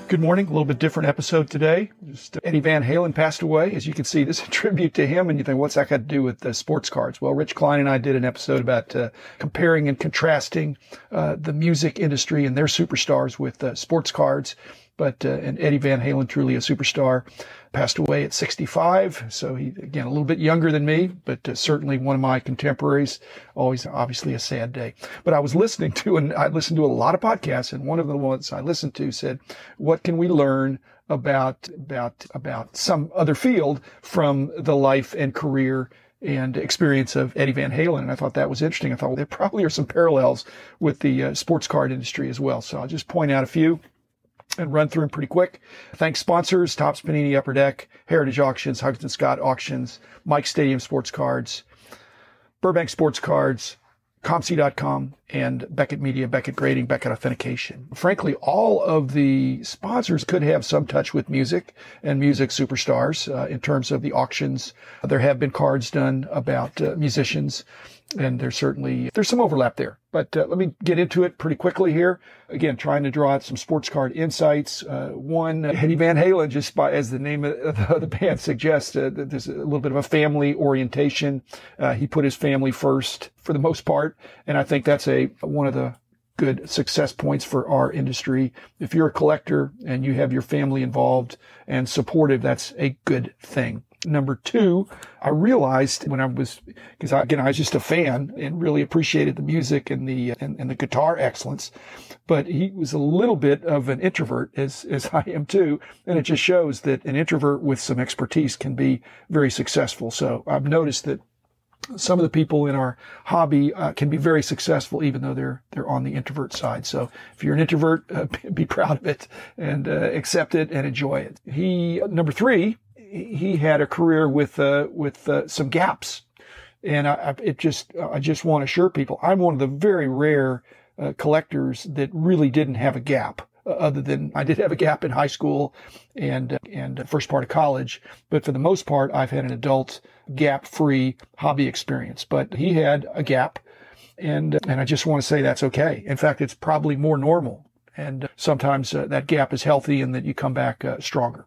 Good morning. A little bit different episode today. Eddie Van Halen passed away. As you can see, this is a tribute to him. And you think, what's that got to do with sports cards? Well, Rich Klein and I did an episode about comparing and contrasting the music industry and their superstars with sports cards. And Eddie Van Halen, truly a superstar, passed away at 65. So he, again, a little bit younger than me, but certainly one of my contemporaries. Always, obviously, a sad day. But I was listening to, and I listened to a lot of podcasts, and one of the ones I listened to said, what can we learn about some other field from the life and career and experience of Eddie Van Halen? And I thought that was interesting. I thought, well, there probably are some parallels with the sports card industry as well. So I'll just point out a few and run through them pretty quick. Thanks sponsors: Topps, Panini, Upper Deck, Heritage Auctions, Huggins & Scott Auctions, Mike Stadium Sports Cards, Burbank Sports Cards, ComC.com, and Beckett Media, Beckett Grading, Beckett Authentication. Frankly, all of the sponsors could have some touch with music and music superstars in terms of the auctions. There have been cards done about musicians, and there's some overlap there. But let me get into it pretty quickly here. Again, trying to draw out some sports card insights. One, Eddie Van Halen, as the name of the band suggests, there's a little bit of a family orientation. He put his family first for the most part, and I think that's one of the good success points for our industry. If you're a collector and you have your family involved and supportive, that's a good thing. Number two, I realized because I was just a fan and really appreciated the music and the guitar excellence, but he was a little bit of an introvert, as I am too, and it just shows that an introvert with some expertise can be very successful. So I've noticed that some of the people in our hobby can be very successful, even though they're on the introvert side. So if you're an introvert, be proud of it and accept it and enjoy it. Number three, he had a career with some gaps, and I just want to assure people I'm one of the very rare collectors that really didn't have a gap. Other than I did have a gap in high school and first part of college, but for the most part, I've had an adult gap-free hobby experience. But he had a gap, and I just want to say that's okay. In fact, it's probably more normal, and sometimes that gap is healthy, and that you come back stronger.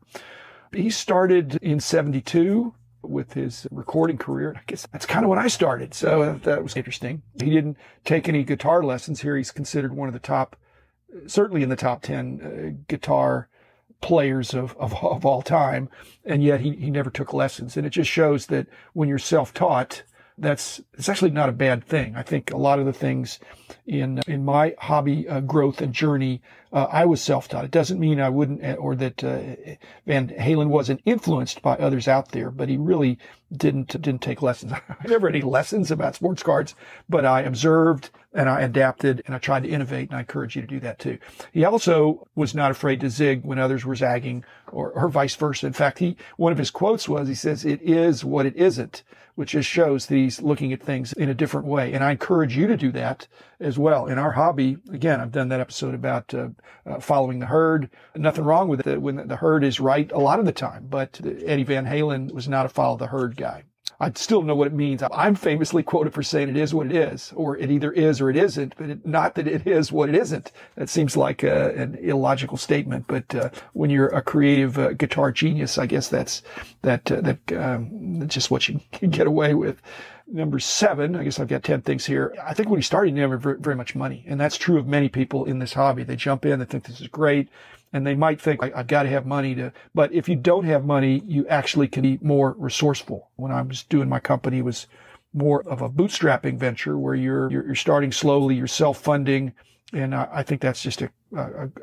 He started in '72 with his recording career. I guess that's kind of when I started, so that was interesting. He didn't take any guitar lessons. Here he's considered one of the top, certainly in the top 10 guitar players of all time, and yet he never took lessons. And it just shows that when you're self-taught, it's actually not a bad thing. I think a lot of the things in my hobby growth and journey, I was self-taught. It doesn't mean I wouldn't, or that Van Halen wasn't influenced by others out there, but he really didn't take lessons. I never had any lessons about sports cards, but I observed and I adapted and I tried to innovate, and I encourage you to do that too. He also was not afraid to zig when others were zagging, or vice versa. In fact, one of his quotes was, he says, "It is what it isn't," which just shows that he's looking at things in a different way. And I encourage you to do that as well. In our hobby, again, I've done that episode about following the herd. Nothing wrong with it when the herd is right a lot of the time, but Eddie Van Halen was not a follow the herd guy. I still know what it means. I'm famously quoted for saying it is what it is, or it either is or it isn't, but not that it is what it isn't. That seems like an illogical statement, but when you're a creative guitar genius, I guess that's just what you can get away with. Number 7, I guess I've got 10 things here. I think when he started, he didn't have very much money, and that's true of many people in this hobby. They jump in, they think this is great, and they might think, I've got to have money but if you don't have money, you actually can be more resourceful. When I was doing my company, it was more of a bootstrapping venture where you're starting slowly, you're self-funding, and I think that's just a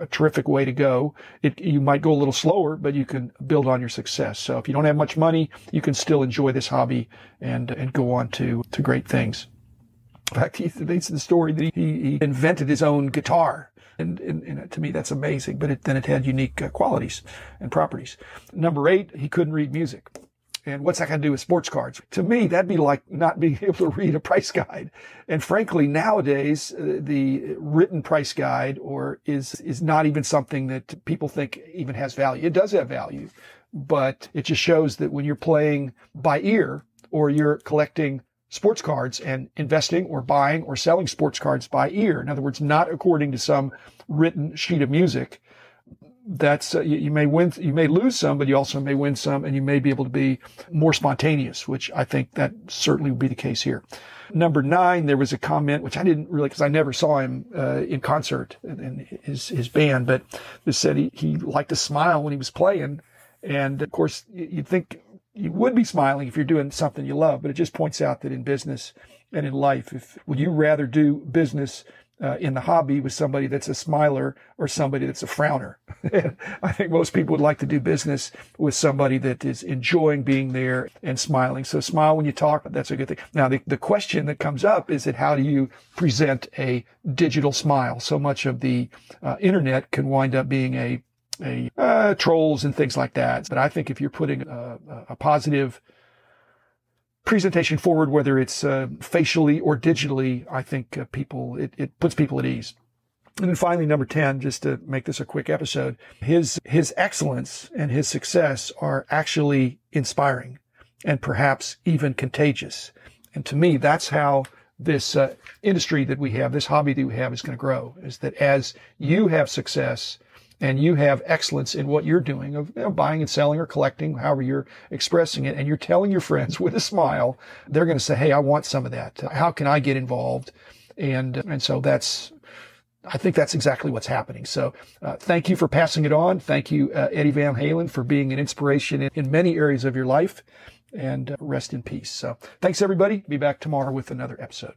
terrific way to go. You might go a little slower, but you can build on your success. So if you don't have much money, you can still enjoy this hobby and go on to great things. In fact, it's the story that he invented his own guitar. And to me, that's amazing. But then it had unique qualities and properties. Number 8, he couldn't read music. And what's that got to do with sports cards? To me, that'd be like not being able to read a price guide. And frankly, nowadays, the written price guide is not even something that people think even has value. It does have value, but it just shows that when you're playing by ear, or you're collecting sports cards and investing or buying or selling sports cards by ear, in other words, not according to some written sheet of music, that's you may win, you may lose some, but you also may win some, and you may be able to be more spontaneous, which I think that certainly would be the case here. Number 9, there was a comment which I didn't really, because I never saw him in concert in his band, but it said he liked to smile when he was playing, and of course you'd think you would be smiling if you're doing something you love, but it just points out that in business and in life, would you rather do business in the hobby with somebody that's a smiler or somebody that's a frowner? I think most people would like to do business with somebody that is enjoying being there and smiling. So smile when you talk. That's a good thing. Now, the question that comes up is that how do you present a digital smile? So much of the internet can wind up being trolls and things like that. But I think if you're putting a positive presentation forward, whether it's facially or digitally, I think it puts people at ease. And then finally, number 10, just to make this a quick episode, his excellence and his success are actually inspiring and perhaps even contagious. And to me, that's how this industry that we have, this hobby that we have, is going to grow, is that as you have success and you have excellence in what you're doing of buying and selling or collecting, however you're expressing it, and you're telling your friends with a smile, they're going to say, hey, I want some of that. How can I get involved? And so I think that's exactly what's happening. So thank you for passing it on. Thank you, Eddie Van Halen, for being an inspiration in many areas of your life, and rest in peace. So thanks, everybody. Be back tomorrow with another episode.